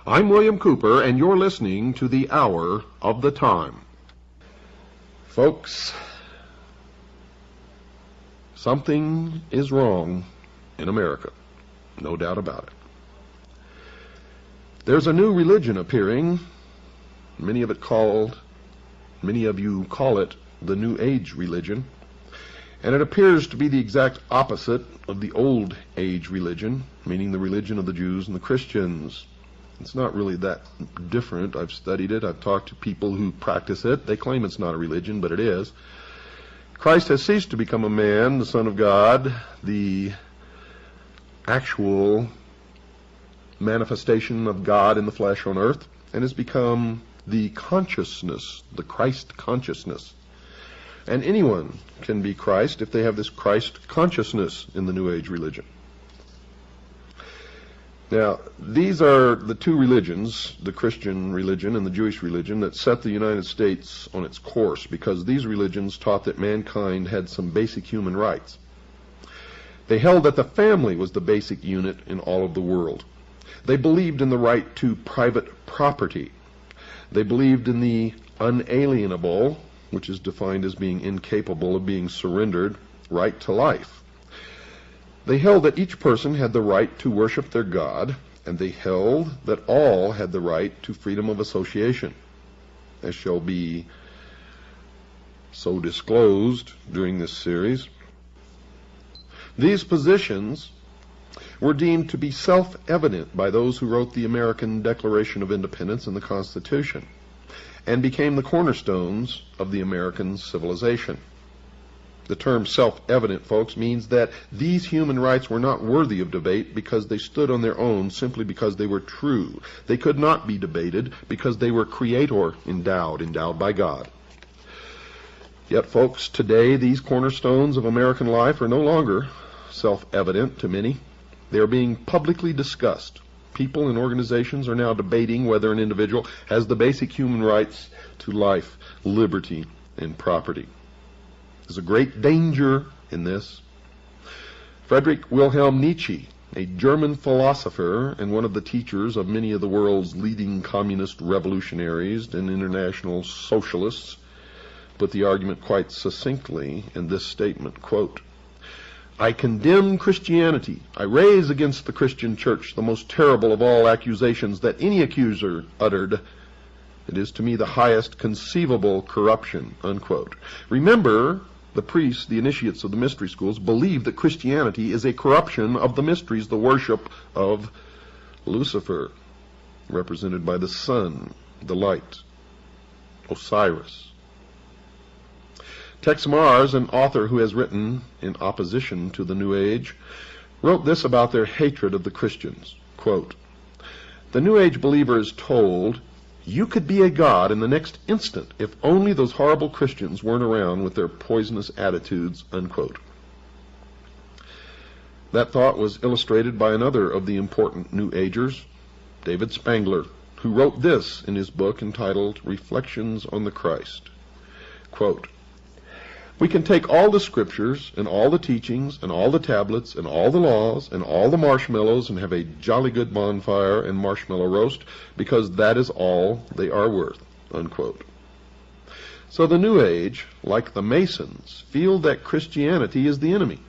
I'm William Cooper, and you're listening to the Hour of the Time. Folks, something is wrong in America, no doubt about it. There's a new religion appearing, many of you call it the New Age religion, and it appears to be the exact opposite of the Old Age religion, meaning the religion of the Jews and the Christians. It's not really that different. I've studied it. I've talked to people who practice it. They claim it's not a religion, but it is. Christ has ceased to become a man, the Son of God, the actual manifestation of God in the flesh on earth, and has become the consciousness, the Christ consciousness. And anyone can be Christ if they have this Christ consciousness in the New Age religion. Now, these are the two religions, the Christian religion and the Jewish religion, that set the United States on its course, because these religions taught that mankind had some basic human rights. They held that the family was the basic unit in all of the world. They believed in the right to private property. They believed in the unalienable, which is defined as being incapable of being surrendered, right to life. They held that each person had the right to worship their God, and they held that all had the right to freedom of association, as shall be so disclosed during this series. These positions were deemed to be self-evident by those who wrote the American Declaration of Independence and the Constitution, and became the cornerstones of the American civilization. The term self-evident, folks, means that these human rights were not worthy of debate because they stood on their own, simply because they were true. They could not be debated because they were creator endowed by God. Yet, folks, today these cornerstones of American life are no longer self-evident to many. They are being publicly discussed. People and organizations are now debating whether an individual has the basic human rights to life, liberty, and property. There's a great danger in this. Friedrich Wilhelm Nietzsche, a German philosopher and one of the teachers of many of the world's leading communist revolutionaries and international socialists, put the argument quite succinctly in this statement, quote, "I condemn Christianity. I raise against the Christian church the most terrible of all accusations that any accuser uttered. It is to me the highest conceivable corruption," unquote. Remember, the priests, the initiates of the mystery schools, believe that Christianity is a corruption of the mysteries, the worship of Lucifer, represented by the sun, the light, Osiris. Tex Mars, an author who has written in opposition to the New Age, wrote this about their hatred of the Christians, quote, "The New Age believer is told, you could be a god in the next instant if only those horrible Christians weren't around with their poisonous attitudes," unquote. That thought was illustrated by another of the important New Agers, David Spangler, who wrote this in his book entitled Reflections on the Christ. Quote, "We can take all the scriptures and all the teachings and all the tablets and all the laws and all the marshmallows and have a jolly good bonfire and marshmallow roast because that is all they are worth," unquote. So the New Age, like the Masons, feel that Christianity is the enemy,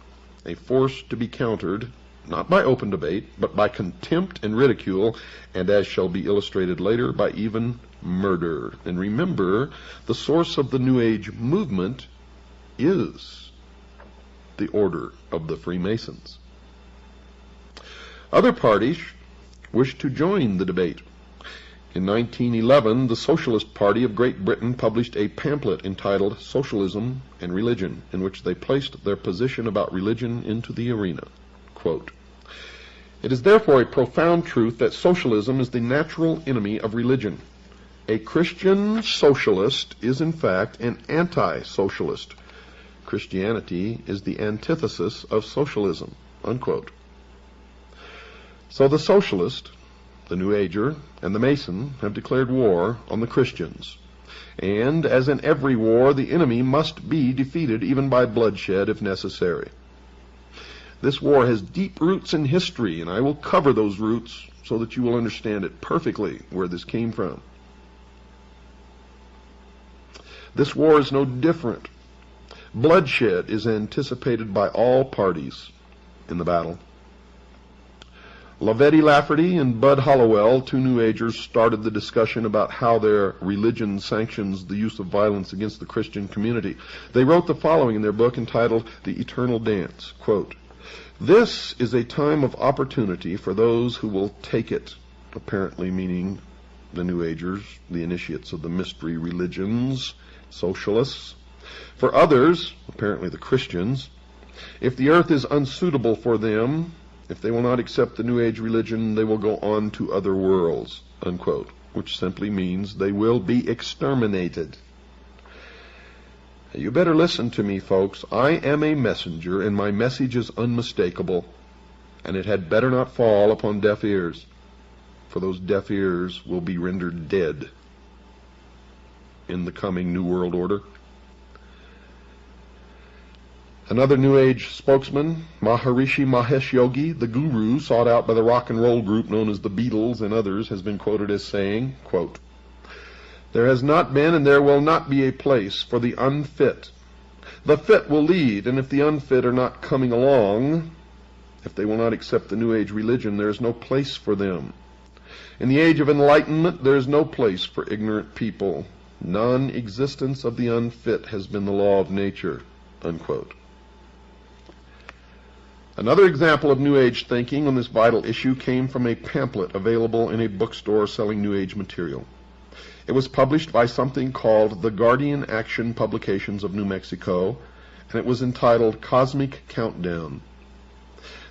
a force to be countered not by open debate, but by contempt and ridicule, and as shall be illustrated later, by even murder. And remember, the source of the New Age movement is the order of the Freemasons. Other parties wished to join the debate. In 1911, the Socialist Party of Great Britain published a pamphlet entitled Socialism and Religion, in which they placed their position about religion into the arena. Quote, "It is therefore a profound truth that socialism is the natural enemy of religion. A Christian socialist is in fact an anti-socialist. Christianity is the antithesis of socialism." Unquote. So the socialist, the New Ager, and the Mason have declared war on the Christians. And, as in every war, the enemy must be defeated, even by bloodshed if necessary. This war has deep roots in history, and I will cover those roots so that you will understand it perfectly where this came from. This war is no different. Bloodshed is anticipated by all parties in the battle. Lavetti Lafferty and Bud Hollowell, two New Agers, started the discussion about how their religion sanctions the use of violence against the Christian community. They wrote the following in their book entitled The Eternal Dance, quote, "This is a time of opportunity for those who will take it," apparently meaning the New Agers, the initiates of the mystery religions, socialists. "For others," apparently the Christians, "if the earth is unsuitable for them, if they will not accept the New Age religion, they will go on to other worlds," unquote, which simply means they will be exterminated. You better listen to me, folks. I am a messenger, and my message is unmistakable, and it had better not fall upon deaf ears, for those deaf ears will be rendered dead in the coming New World Order. Another New Age spokesman, Maharishi Mahesh Yogi, the guru sought out by the rock and roll group known as the Beatles and others, has been quoted as saying, quote, "There has not been and there will not be a place for the unfit. The fit will lead, and if the unfit are not coming along, if they will not accept the New Age religion, there is no place for them. In the age of enlightenment, there is no place for ignorant people. Non-existence of the unfit has been the law of nature," unquote. Another example of New Age thinking on this vital issue came from a pamphlet available in a bookstore selling New Age material. It was published by something called the Guardian Action Publications of New Mexico, and it was entitled Cosmic Countdown.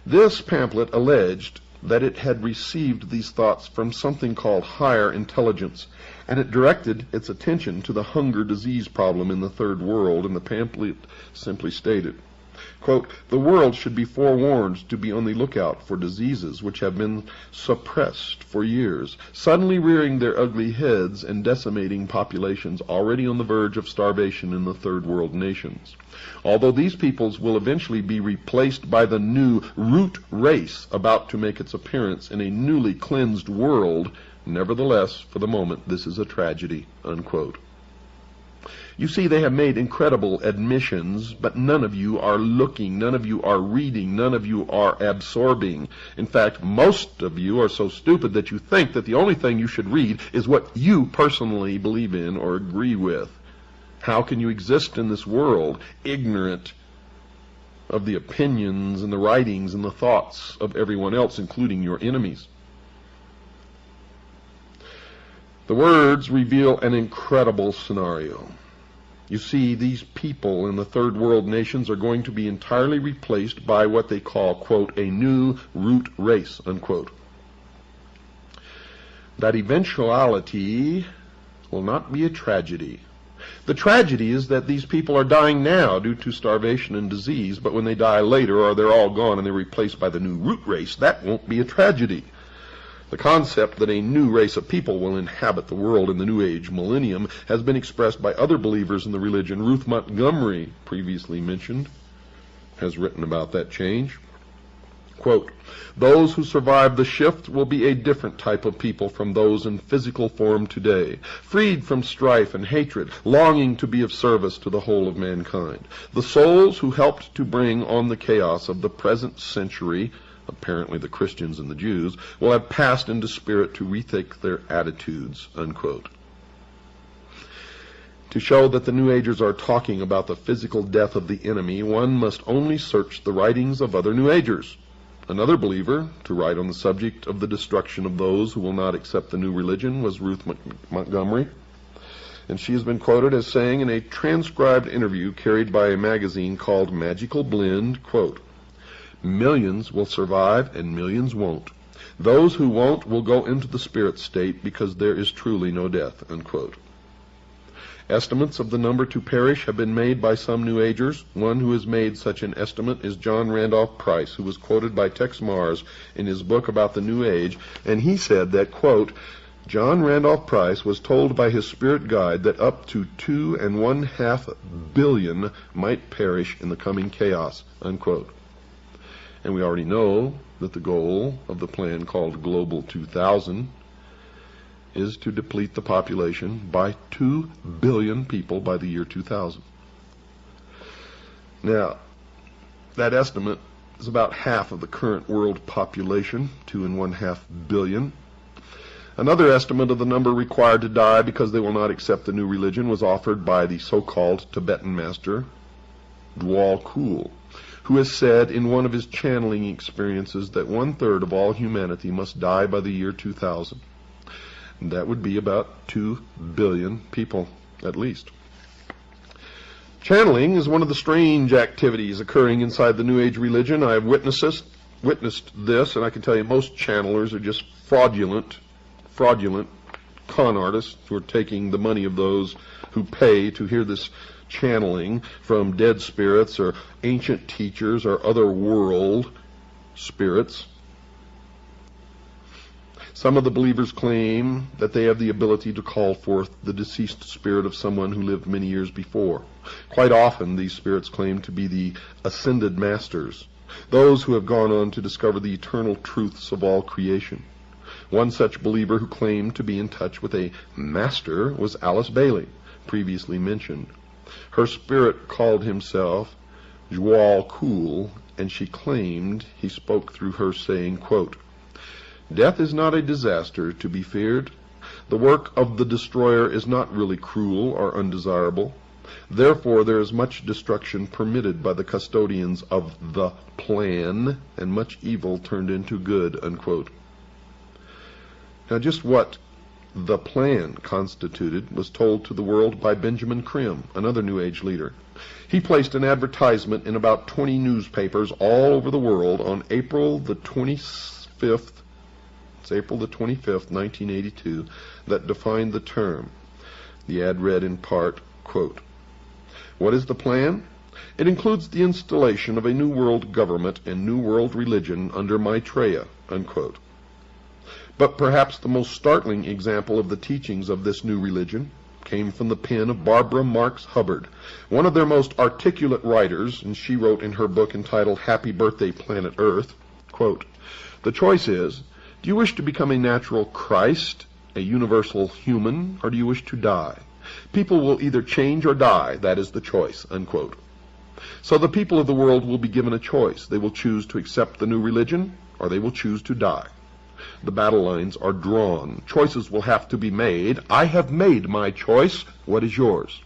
This pamphlet alleged that it had received these thoughts from something called higher intelligence, and it directed its attention to the hunger disease problem in the third world, and the pamphlet simply stated, quote, "The world should be forewarned to be on the lookout for diseases which have been suppressed for years, suddenly rearing their ugly heads and decimating populations already on the verge of starvation in the third world nations. Although these peoples will eventually be replaced by the new root race about to make its appearance in a newly cleansed world, nevertheless, for the moment, this is a tragedy," unquote. You see, they have made incredible admissions, but none of you are looking, none of you are reading, none of you are absorbing. In fact, most of you are so stupid that you think that the only thing you should read is what you personally believe in or agree with. How can you exist in this world ignorant of the opinions and the writings and the thoughts of everyone else, including your enemies? The words reveal an incredible scenario. You see, these people in the third world nations are going to be entirely replaced by what they call, quote, "a new root race," unquote. That eventuality will not be a tragedy. The tragedy is that these people are dying now due to starvation and disease, but when they die later or they're all gone and they're replaced by the new root race, that won't be a tragedy. The concept that a new race of people will inhabit the world in the New Age millennium has been expressed by other believers in the religion. Ruth Montgomery, previously mentioned, has written about that change. Quote, "Those who survive the shift will be a different type of people from those in physical form today, freed from strife and hatred, longing to be of service to the whole of mankind. The souls who helped to bring on the chaos of the present century, apparently the Christians and the Jews, will have passed into spirit to rethink their attitudes," unquote. To show that the New Agers are talking about the physical death of the enemy, one must only search the writings of other New Agers. Another believer to write on the subject of the destruction of those who will not accept the new religion was Ruth Montgomery. And she has been quoted as saying in a transcribed interview carried by a magazine called Magical Blend, quote, "Millions will survive and millions won't. Those who won't will go into the spirit state because there is truly no death," unquote. Estimates of the number to perish have been made by some New Agers. One who has made such an estimate is John Randolph Price, who was quoted by Tex Mars in his book about the New Age, and he said that, quote, "John Randolph Price was told by his spirit guide that up to 2.5 billion might perish in the coming chaos," unquote. And we already know that the goal of the plan called Global 2000 is to deplete the population by 2 billion people by the year 2000. Now, that estimate is about half of the current world population, 2.5 billion. Another estimate of the number required to die because they will not accept the new religion was offered by the so-called Tibetan master, Dwal Kul, who has said in one of his channeling experiences that 1/3 of all humanity must die by the year 2000. And that would be about 2 billion people, at least. Channeling is one of the strange activities occurring inside the New Age religion. I have witnessed this, and I can tell you most channelers are just fraudulent con artists who are taking the money of those who pay to hear this channeling from dead spirits or ancient teachers or other world spirits. Some of the believers claim that they have the ability to call forth the deceased spirit of someone who lived many years before. Quite often, these spirits claim to be the ascended masters, those who have gone on to discover the eternal truths of all creation. One such believer who claimed to be in touch with a master was Alice Bailey, previously mentioned. Her spirit called himself Dwal Kul, and she claimed he spoke through her saying, quote, "Death is not a disaster to be feared. The work of the destroyer is not really cruel or undesirable. Therefore there is much destruction permitted by the custodians of the plan, and much evil turned into good," unquote. Now just what the plan constituted was told to the world by Benjamin Krim, another New Age leader. He placed an advertisement in about 20 newspapers all over the world on April the 25th, 1982, that defined the term. The ad read in part, quote, "What is the plan? It includes the installation of a new world government and new world religion under Maitreya," unquote. But perhaps the most startling example of the teachings of this new religion came from the pen of Barbara Marx Hubbard, one of their most articulate writers, and she wrote in her book entitled Happy Birthday Planet Earth, quote, "The choice is, do you wish to become a natural Christ, a universal human, or do you wish to die? People will either change or die. That is the choice," unquote. So the people of the world will be given a choice. They will choose to accept the new religion, or they will choose to die. The battle lines are drawn. Choices will have to be made. I have made my choice. What is yours?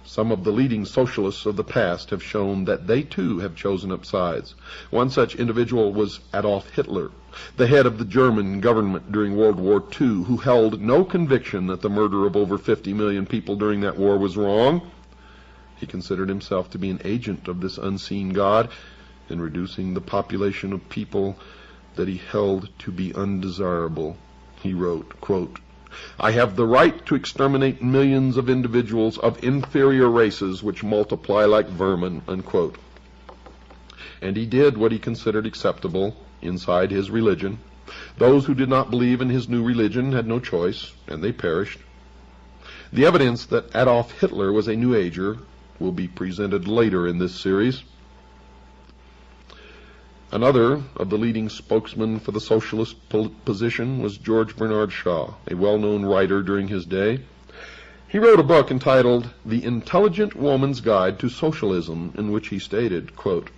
Some of the leading socialists of the past have shown that they too have chosen up sides. One such individual was Adolf Hitler, the head of the German government during World War II, who held no conviction that the murder of over 50 million people during that war was wrong. He considered himself to be an agent of this unseen God in reducing the population of people that he held to be undesirable. He wrote, quote, "I have the right to exterminate millions of individuals of inferior races which multiply like vermin," unquote. And he did what he considered acceptable inside his religion. Those who did not believe in his new religion had no choice, and they perished. The evidence that Adolf Hitler was a New Ager will be presented later in this series. Another of the leading spokesmen for the socialist position was George Bernard Shaw, a well-known writer during his day. He wrote a book entitled The Intelligent Woman's Guide to Socialism, in which he stated, quote,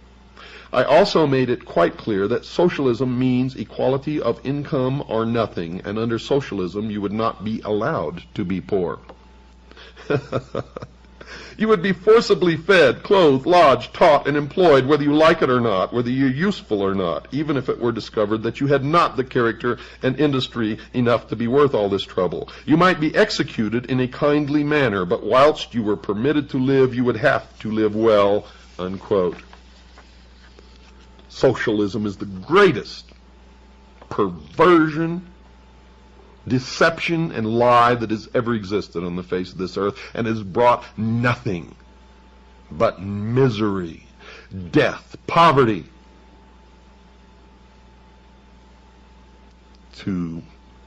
"I also made it quite clear that socialism means equality of income or nothing, and under socialism you would not be allowed to be poor." You would be forcibly fed, clothed, lodged, taught, and employed, whether you like it or not, whether you're useful or not, even if it were discovered that you had not the character and industry enough to be worth all this trouble. You might be executed in a kindly manner, but whilst you were permitted to live, you would have to live well, unquote. Socialism is the greatest perversion, deception, and lie that has ever existed on the face of this earth, and has brought nothing but misery, death, poverty to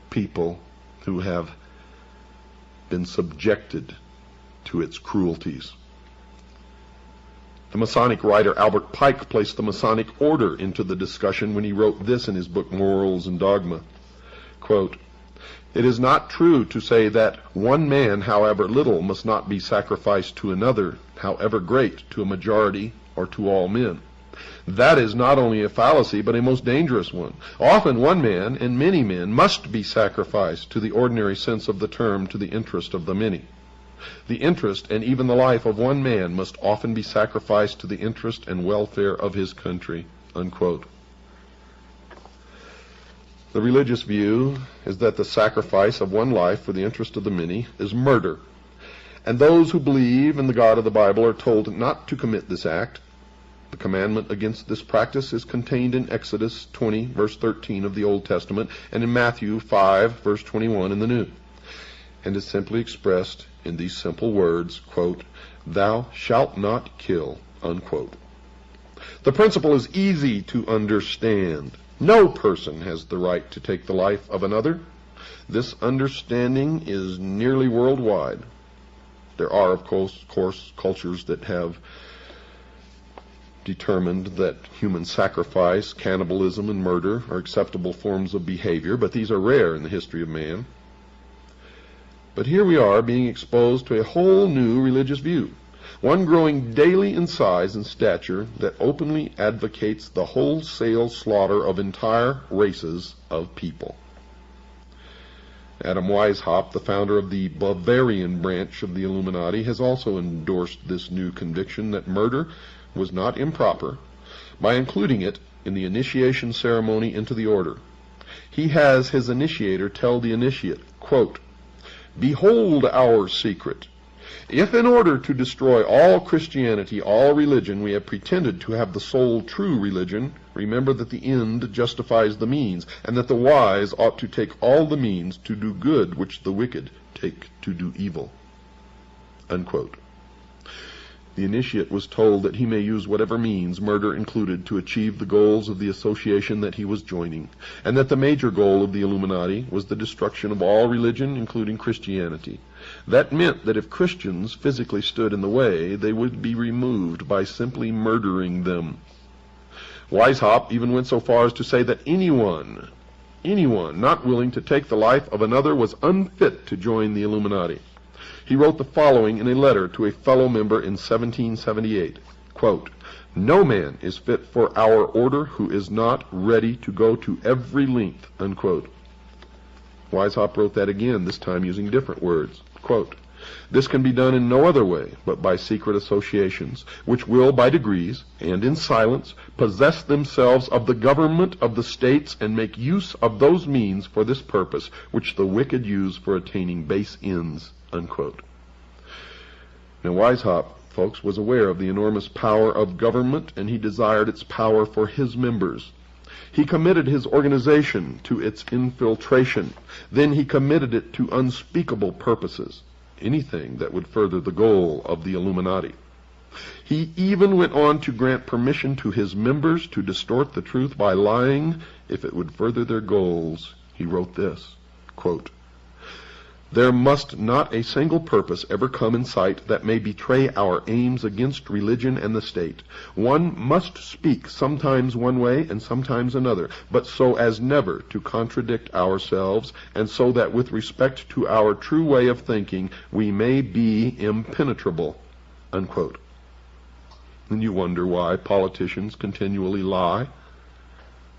people who have been subjected to its cruelties. The Masonic writer Albert Pike placed the Masonic order into the discussion when he wrote this in his book Morals and Dogma. Quote, "It is not true to say that one man, however little, must not be sacrificed to another, however great, to a majority or to all men. That is not only a fallacy, but a most dangerous one. Often one man and many men must be sacrificed to the ordinary sense of the term, to the interest of the many. The interest and even the life of one man must often be sacrificed to the interest and welfare of his country," unquote. The religious view is that the sacrifice of one life for the interest of the many is murder, and those who believe in the God of the Bible are told not to commit this act. The commandment against this practice is contained in Exodus 20, verse 13 of the Old Testament, and in Matthew 5, verse 21 in the New, and is simply expressed in these simple words, quote, "Thou shalt not kill," unquote. The principle is easy to understand. No person has the right to take the life of another. This understanding is nearly worldwide. There are, of course, cultures that have determined that human sacrifice, cannibalism, and murder are acceptable forms of behavior, but these are rare in the history of man. But here we are being exposed to a whole new religious view, one growing daily in size and stature, that openly advocates the wholesale slaughter of entire races of people. Adam Weishaupt, the founder of the Bavarian branch of the Illuminati, has also endorsed this new conviction that murder was not improper by including it in the initiation ceremony into the order. He has his initiator tell the initiate, quote, "Behold our secret. If in order to destroy all Christianity, all religion, we have pretended to have the sole true religion, remember that the end justifies the means, and that the wise ought to take all the means to do good which the wicked take to do evil." Unquote. The initiate was told that he may use whatever means, murder included, to achieve the goals of the association that he was joining, and that the major goal of the Illuminati was the destruction of all religion, including Christianity. That meant that if Christians physically stood in the way, they would be removed by simply murdering them. Weishaupt even went so far as to say that anyone not willing to take the life of another was unfit to join the Illuminati. He wrote the following in a letter to a fellow member in 1778, quote, "No man is fit for our order who is not ready to go to every length," unquote. Weishaupt wrote that again, this time using different words, quote, "This can be done in no other way but by secret associations, which will by degrees, and in silence, possess themselves of the government of the states and make use of those means for this purpose which the wicked use for attaining base ends," unquote. Now Weishaupt, folks, was aware of the enormous power of government, and he desired its power for his members. He committed his organization to its infiltration. Then he committed it to unspeakable purposes, anything that would further the goal of the Illuminati. He even went on to grant permission to his members to distort the truth by lying if it would further their goals. He wrote this, quote, "There must not a single purpose ever come in sight that may betray our aims against religion and the state. One must speak sometimes one way and sometimes another, but so as never to contradict ourselves, and so that with respect to our true way of thinking we may be impenetrable," unquote. And you wonder why politicians continually lie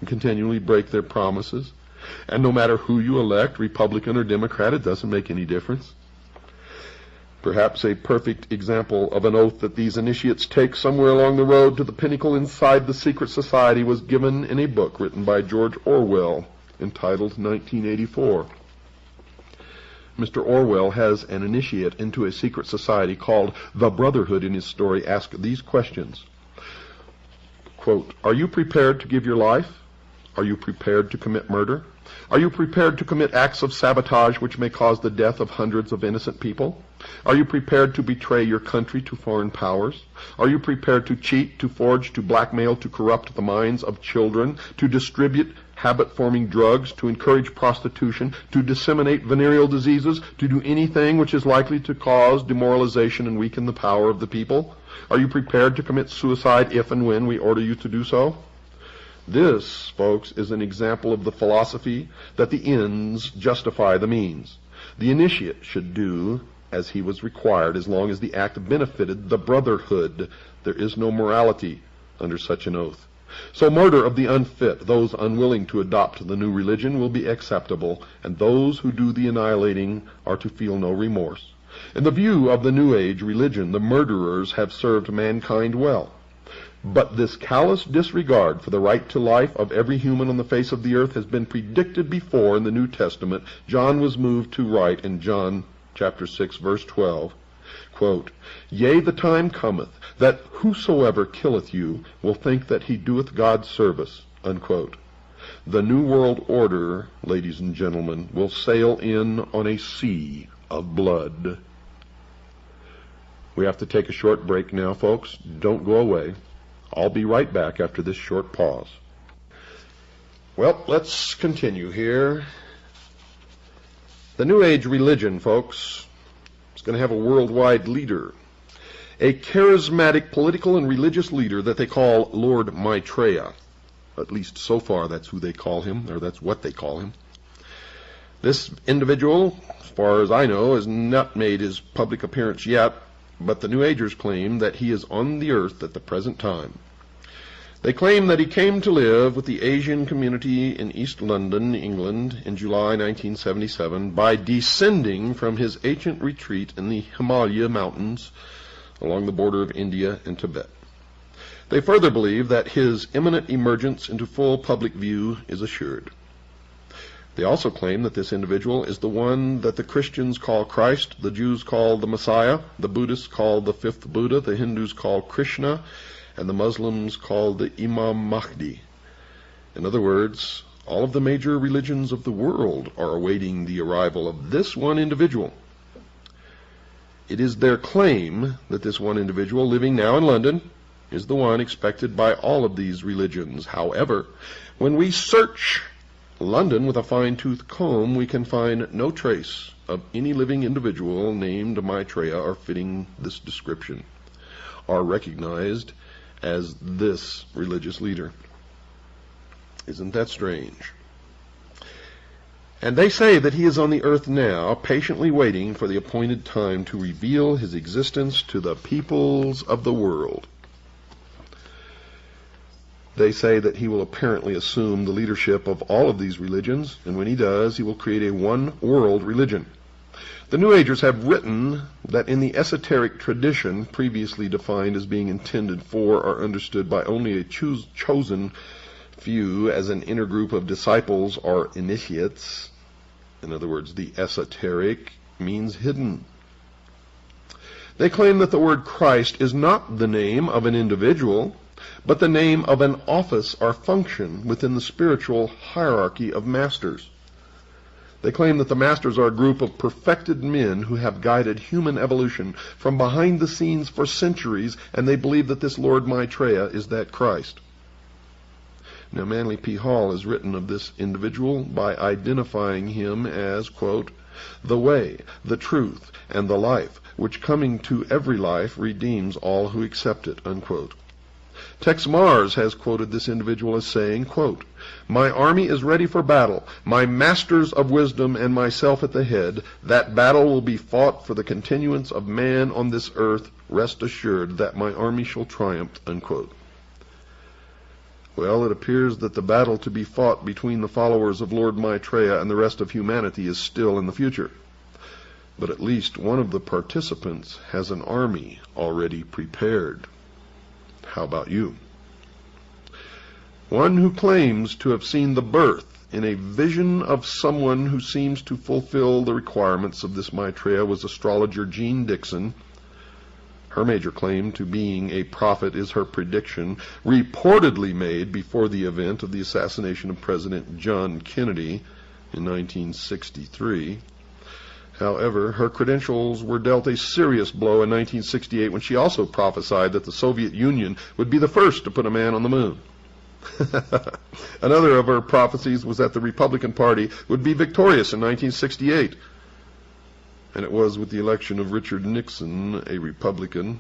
and continually break their promises. And no matter who you elect, Republican or Democrat, it doesn't make any difference. Perhaps a perfect example of an oath that these initiates take somewhere along the road to the pinnacle inside the secret society was given in a book written by George Orwell entitled 1984. Mr. Orwell has an initiate into a secret society called the Brotherhood in his story ask these questions. Quote, "Are you prepared to give your life? Are you prepared to commit murder? Are you prepared to commit acts of sabotage which may cause the death of hundreds of innocent people? Are you prepared to betray your country to foreign powers? Are you prepared to cheat, to forge, to blackmail, to corrupt the minds of children, to distribute habit-forming drugs, to encourage prostitution, to disseminate venereal diseases, to do anything which is likely to cause demoralization and weaken the power of the people? Are you prepared to commit suicide if and when we order you to do so?" This, folks, is an example of the philosophy that the ends justify the means. The initiate should do as he was required as long as the act benefited the brotherhood. There is no morality under such an oath. So murder of the unfit, those unwilling to adopt the new religion, will be acceptable, and those who do the annihilating are to feel no remorse. In the view of the New Age religion, the murderers have served mankind well. But this callous disregard for the right to life of every human on the face of the earth has been predicted before in the New Testament. John was moved to write in John chapter 6, verse 12, quote, "Yea, the time cometh, that whosoever killeth you will think that he doeth God service," unquote. The New World Order, ladies and gentlemen, will sail in on a sea of blood. We have to take a short break now, folks. Don't go away. I'll be right back after this short pause. Well, let's continue here. The New Age religion, folks, is going to have a worldwide leader. A charismatic political and religious leader that they call Lord Maitreya. At least so far that's who they call him, or that's what they call him. This individual, as far as I know, has not made his public appearance yet, but the New Agers claim that he is on the earth at the present time. They claim that he came to live with the Asian community in East London, England, in July 1977 by descending from his ancient retreat in the Himalaya mountains along the border of India and Tibet. They further believe that his imminent emergence into full public view is assured. They also claim that this individual is the one that the Christians call Christ, the Jews call the Messiah, the Buddhists call the fifth Buddha, the Hindus call Krishna, and the Muslims call the Imam Mahdi. In other words, all of the major religions of the world are awaiting the arrival of this one individual. It is their claim that this one individual living now in London is the one expected by all of these religions. However, when we search London with a fine-tooth comb, we can find no trace of any living individual named Maitreya or fitting this description, are recognized as this religious leader. Isn't that strange? And they say that he is on the earth now, patiently waiting for the appointed time to reveal his existence to the peoples of the world. They say that he will apparently assume the leadership of all of these religions, and when he does, he will create a one-world religion. The New Agers have written that in the esoteric tradition, previously defined as being intended for or understood by only a chosen few as an inner group of disciples or initiates, in other words, the esoteric means hidden. They claim that the word Christ is not the name of an individual, but the name of an office or function within the spiritual hierarchy of masters. They claim that the masters are a group of perfected men who have guided human evolution from behind the scenes for centuries, and they believe that this Lord Maitreya is that Christ. Now, Manly P. Hall has written of this individual by identifying him as, quote, "the way, the truth, and the life, which coming to every life redeems all who accept it," unquote. Tex Mars has quoted this individual as saying, quote, "My army is ready for battle, my masters of wisdom and myself at the head. That battle will be fought for the continuance of man on this earth. Rest assured that my army shall triumph," unquote. Well, it appears that the battle to be fought between the followers of Lord Maitreya and the rest of humanity is still in the future. but at least one of the participants has an army already prepared. How about you? One who claims to have seen the birth in a vision of someone who seems to fulfill the requirements of this Maitreya was astrologer Jean Dixon. Her major claim to being a prophet is her prediction, reportedly made before the event of the assassination of President John Kennedy in 1963. However, her credentials were dealt a serious blow in 1968 when she also prophesied that the Soviet Union would be the first to put a man on the moon. Another of her prophecies was that the Republican Party would be victorious in 1968. And it was with the election of Richard Nixon, a Republican.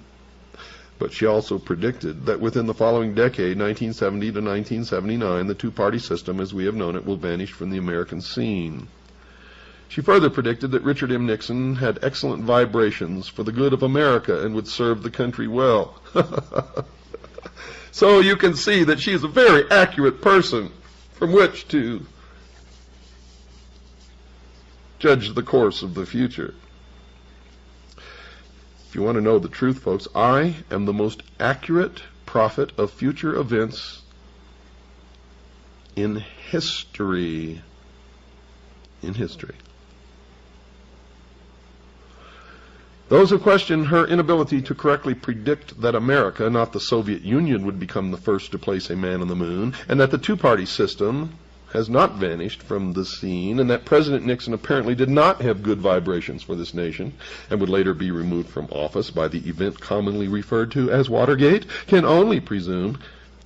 But she also predicted that within the following decade, 1970 to 1979, the two-party system, as we have known it, will vanish from the American scene. She further predicted that Richard M. Nixon had excellent vibrations for the good of America and would serve the country well. So you can see that she is a very accurate person from which to judge the course of the future. If you want to know the truth, folks, I am the most accurate prophet of future events in history. In history. Those who question her inability to correctly predict that America, not the Soviet Union, would become the first to place a man on the moon, and that the two-party system has not vanished from the scene, and that President Nixon apparently did not have good vibrations for this nation, and would later be removed from office by the event commonly referred to as Watergate, can only presume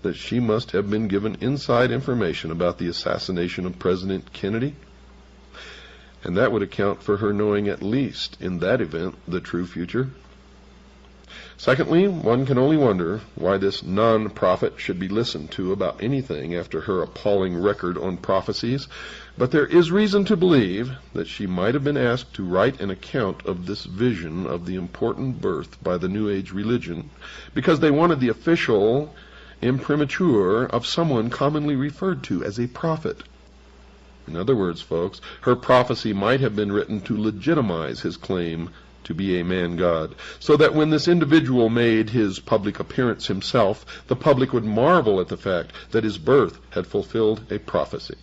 that she must have been given inside information about the assassination of President Kennedy. And that would account for her knowing, at least in that event, the true future. Secondly, one can only wonder why this non-prophet should be listened to about anything after her appalling record on prophecies, but there is reason to believe that she might have been asked to write an account of this vision of the important birth by the New Age religion, because they wanted the official imprimatur of someone commonly referred to as a prophet. In other words, folks, her prophecy might have been written to legitimize his claim to be a man-god, so that when this individual made his public appearance himself, the public would marvel at the fact that his birth had fulfilled a prophecy.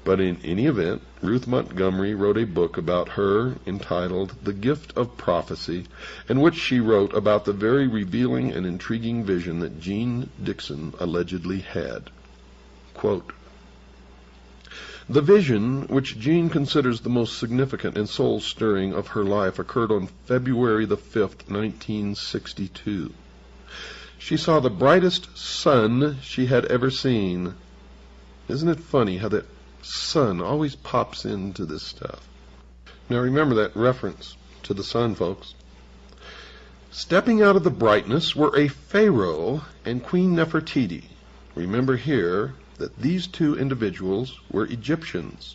But in any event, Ruth Montgomery wrote a book about her entitled The Gift of Prophecy, in which she wrote about the very revealing and intriguing vision that Jean Dixon allegedly had. Quote, "The vision, which Jean considers the most significant and soul-stirring of her life, occurred on February the 5th, 1962. She saw the brightest sun she had ever seen." Isn't it funny how that sun always pops into this stuff? Now remember that reference to the sun, folks. "Stepping out of the brightness were a pharaoh and Queen Nefertiti." Remember here that these two individuals were Egyptians.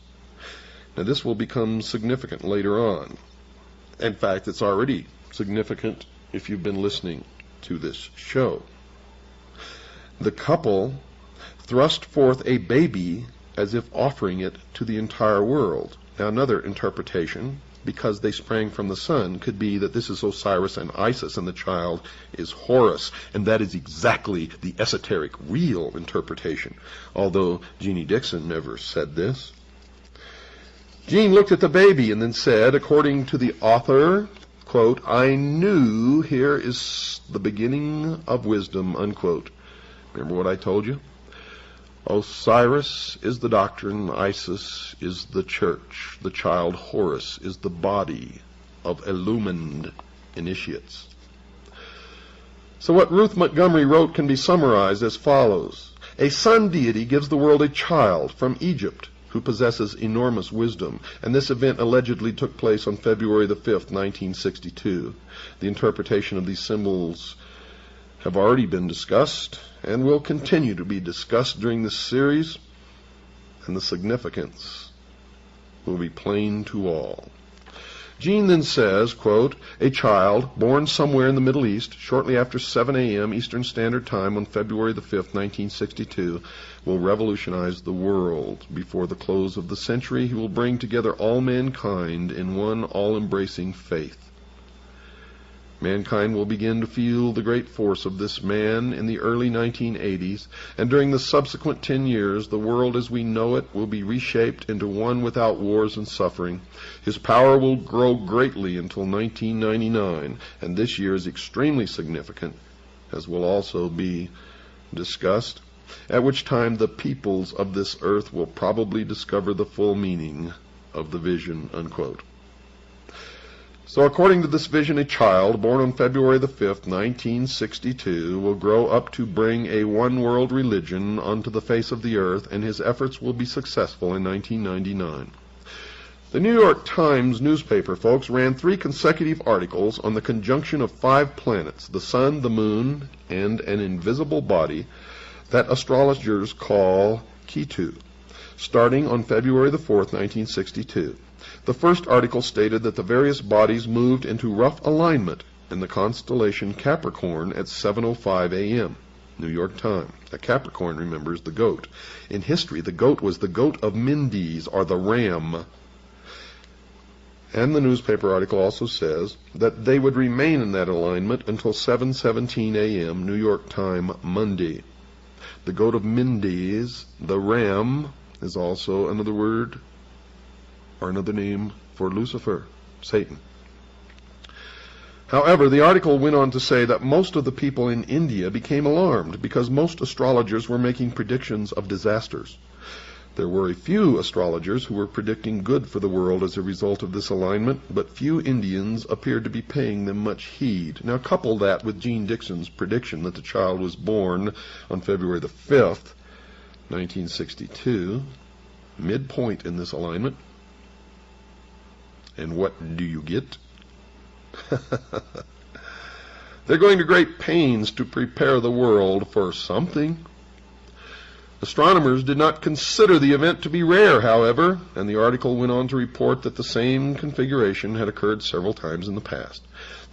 Now this will become significant later on. In fact, it's already significant if you've been listening to this show. The couple thrust forth a baby as if offering it to the entire world. Now another interpretation, because they sprang from the sun, could be that this is Osiris and Isis and the child is Horus, and that is exactly the esoteric, real interpretation, although Jeannie Dixon never said this. Jean looked at the baby and then said, according to the author, quote, "I knew here is the beginning of wisdom," unquote. Remember what I told you? Osiris is the doctrine, Isis is the church, the child Horus is the body of illumined initiates. So what Ruth Montgomery wrote can be summarized as follows. A sun deity gives the world a child from Egypt who possesses enormous wisdom, and this event allegedly took place on February the 5th, 1962. The interpretation of these symbols have already been discussed and will continue to be discussed during this series, and the significance will be plain to all. Jean then says, quote, a child born somewhere in the Middle East shortly after 7 a.m. Eastern Standard Time on February the 5th, 1962, will revolutionize the world. Before the close of the century, he will bring together all mankind in one all-embracing faith. Mankind will begin to feel the great force of this man in the early 1980s, and during the subsequent 10 years, the world as we know it will be reshaped into one without wars and suffering. His power will grow greatly until 1999, and this year is extremely significant, as will also be discussed, at which time the peoples of this earth will probably discover the full meaning of the vision, unquote. So according to this vision, a child born on February the 5th, 1962, will grow up to bring a one-world religion onto the face of the earth, and his efforts will be successful in 1999. The New York Times newspaper, folks, ran 3 consecutive articles on the conjunction of 5 planets, the sun, the moon, and an invisible body that astrologers call Ketu, starting on February the 4th, 1962. The first article stated that the various bodies moved into rough alignment in the constellation Capricorn at 7:05 a.m. New York Times. A Capricorn, remember, is the goat. In history, the goat was the goat of Mendes, or the ram. And the newspaper article also says that they would remain in that alignment until 7:17 a.m. New York time Monday. The goat of Mendes, the ram, is also another word or another name for Lucifer, Satan. However, the article went on to say that most of the people in India became alarmed because most astrologers were making predictions of disasters. There were a few astrologers who were predicting good for the world as a result of this alignment, but few Indians appeared to be paying them much heed. Now couple that with Gene Dixon's prediction that the child was born on February the 5th, 1962, midpoint in this alignment, and what do you get? They're going to great pains to prepare the world for something. Astronomers did not consider the event to be rare, however, and the article went on to report that the same configuration had occurred several times in the past.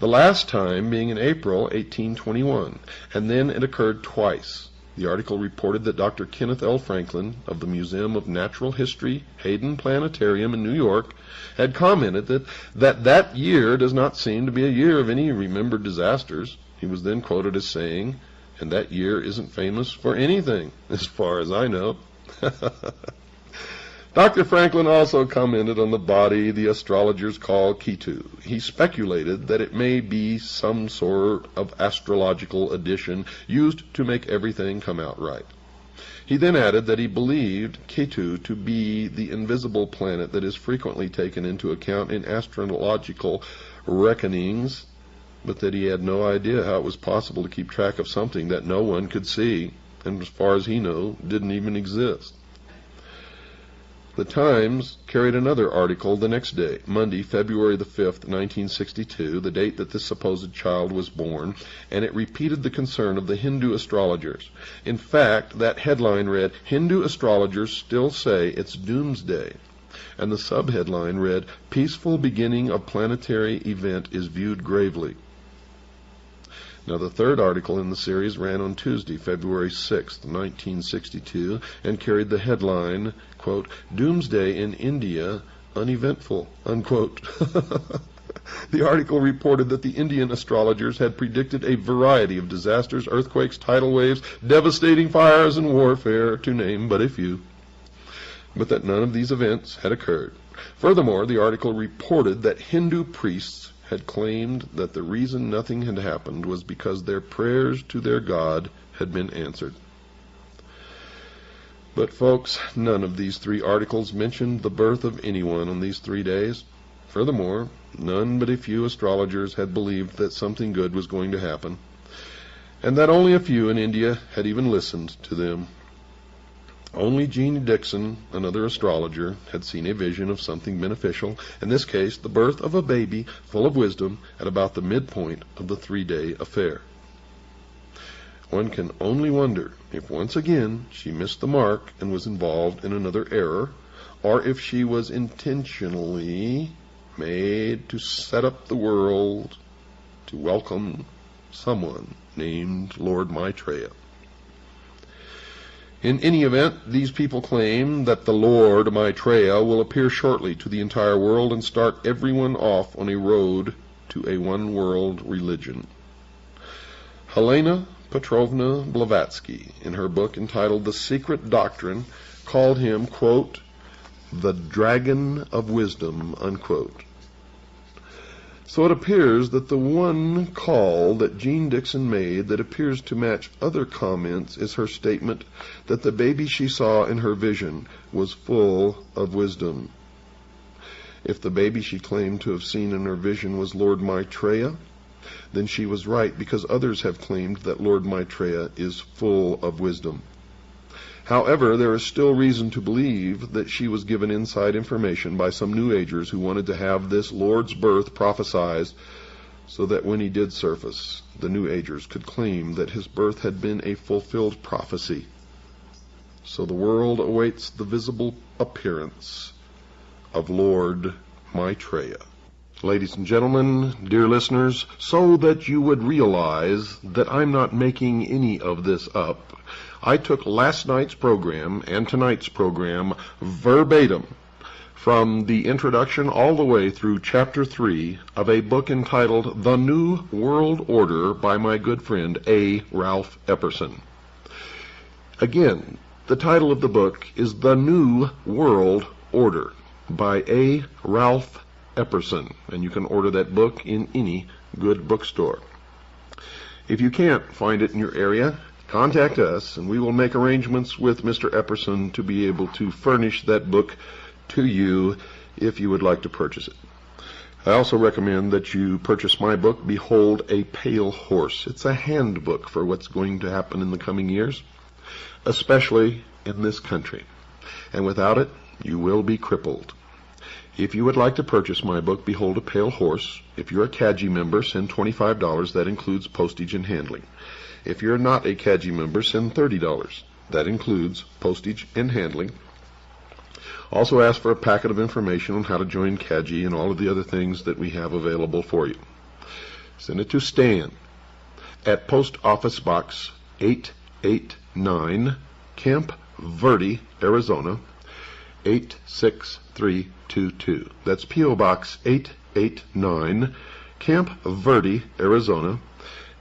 The last time being in April 1821, and then it occurred twice. The article reported that Dr. Kenneth L. Franklin of the Museum of Natural History, Hayden Planetarium in New York, had commented that year does not seem to be a year of any remembered disasters. He was then quoted as saying, and that year isn't famous for anything, as far as I know. Dr. Franklin also commented on the body the astrologers call Ketu. He speculated that it may be some sort of astrological addition used to make everything come out right. He then added that he believed Ketu to be the invisible planet that is frequently taken into account in astrological reckonings, but that he had no idea how it was possible to keep track of something that no one could see, and as far as he knew, didn't even exist. The Times carried another article the next day, Monday, February the 5th, 1962, the date that this supposed child was born, and it repeated the concern of the Hindu astrologers. In fact, that headline read, Hindu astrologers still say it's doomsday. And the subheadline read, Peaceful beginning of planetary event is viewed gravely. Now, the third article in the series ran on Tuesday, February 6th, 1962, and carried the headline, quote, Doomsday in India, uneventful, unquote. The article reported that the Indian astrologers had predicted a variety of disasters, earthquakes, tidal waves, devastating fires, and warfare, to name but a few, but that none of these events had occurred. Furthermore, the article reported that Hindu priests had claimed that the reason nothing had happened was because their prayers to their God had been answered. But folks, none of these 3 articles mentioned the birth of anyone on these 3 days. Furthermore, none but a few astrologers had believed that something good was going to happen, and that only a few in India had even listened to them. Only Gene Dixon, another astrologer, had seen a vision of something beneficial, in this case the birth of a baby full of wisdom at about the midpoint of the 3-day affair. One can only wonder if once again she missed the mark and was involved in another error, or if she was intentionally made to set up the world to welcome someone named Lord Maitreya. In any event, these people claim that the Lord Maitreya will appear shortly to the entire world and start everyone off on a road to a one-world religion. Helena Petrovna Blavatsky, in her book entitled The Secret Doctrine, called him, quote, the Dragon of Wisdom, unquote. So it appears that the one call that Jean Dixon made that appears to match other comments is her statement that the baby she saw in her vision was full of wisdom. If the baby she claimed to have seen in her vision was Lord Maitreya, then she was right, because others have claimed that Lord Maitreya is full of wisdom. However, there is still reason to believe that she was given inside information by some New Agers who wanted to have this Lord's birth prophesied so that when he did surface, the New Agers could claim that his birth had been a fulfilled prophecy. So the world awaits the visible appearance of Lord Maitreya. Ladies and gentlemen, dear listeners, so that you would realize that I'm not making any of this up, I took last night's program and tonight's program verbatim from the introduction all the way through Chapter 3 of a book entitled The New World Order by my good friend A. Ralph Epperson. Again, the title of the book is The New World Order by A. Ralph Epperson, and you can order that book in any good bookstore. If you can't find it in your area, contact us, and we will make arrangements with Mr. Epperson to be able to furnish that book to you if you would like to purchase it. I also recommend that you purchase my book, Behold a Pale Horse. It's a handbook for what's going to happen in the coming years, especially in this country. And without it, you will be crippled. If you would like to purchase my book, Behold a Pale Horse, if you're a CAGI member, send $25. That includes postage and handling. If you're not a CAGI member, send $30. That includes postage and handling. Also ask for a packet of information on how to join CAGI and all of the other things that we have available for you. Send it to Stan at Post Office Box 889, Camp Verde, Arizona, 86322. That's P.O. Box 889, Camp Verde, Arizona,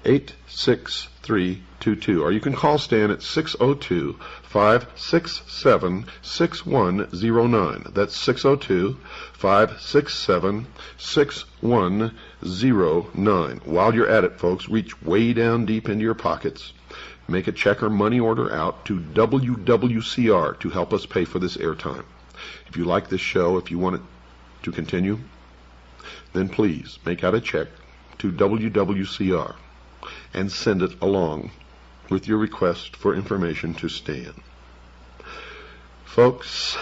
86322. Or you can call Stan at 602-567-6109. That's 602-567-6109. While you're at it, folks, reach way down deep into your pockets. Make a check or money order out to WWCR to help us pay for this airtime. If you like this show, if you want it to continue, then please make out a check to WWCR and send it along with your request for information to Stan. Folks,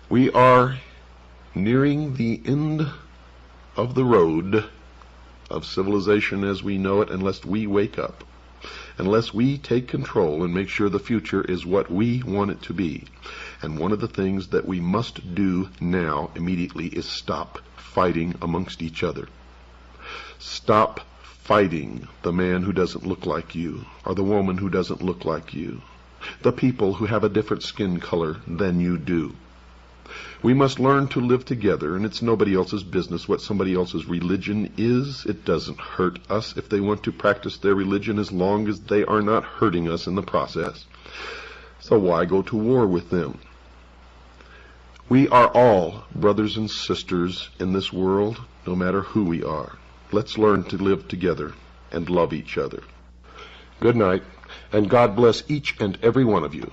we are nearing the end of the road of civilization as we know it, unless we wake up, unless we take control and make sure the future is what we want it to be. And one of the things that we must do now immediately is stop fighting amongst each other. Stop fighting the man who doesn't look like you, or the woman who doesn't look like you, the people who have a different skin color than you do. We must learn to live together, and it's nobody else's business what somebody else's religion is. It doesn't hurt us if they want to practice their religion, as long as they are not hurting us in the process. So why go to war with them? We are all brothers and sisters in this world, no matter who we are. Let's learn to live together and love each other. Good night, and God bless each and every one of you.